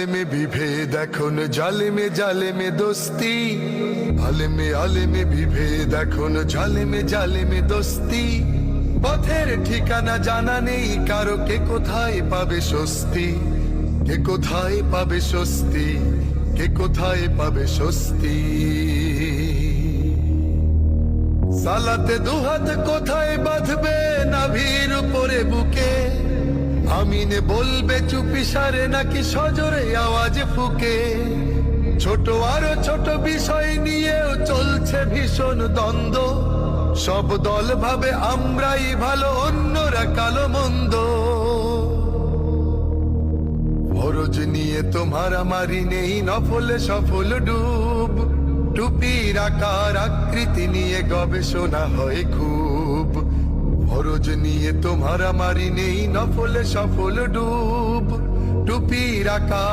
में विभेद এখন জালেমে জালেমে দোস্তি আলেমে বিভেদ এখন জালেমে দোস্তি পথের ঠিকানা জানা নেই কারো কে কোথায় পাবে স্বস্তি কে কোথায় পাবে স্বস্তি কে কোথায় পাবে স্বস্তি সালাতে দুহাত কোথায় বাঁধবে নাভির উপরে বুকে আমিনে বলবে চুপি সারে নাকি সজোরে আওয়াজ ফুকে ছোট আরো ছোট বিষয় নিয়েও চলছে ভীষণ দ্বন্দ্ব সব দল ভাবে আমরাই ভালো অন্যরা কালো মন্দ ফরজ নিয়ে তো মারামারি নেই নফলে সফল ডুব টুপির আকার আকৃতি নিয়ে গবেষণা হয় খুব ফরজ নিয়ে তো মারামারি নেই নফলে সফল ডুব টুপির আকার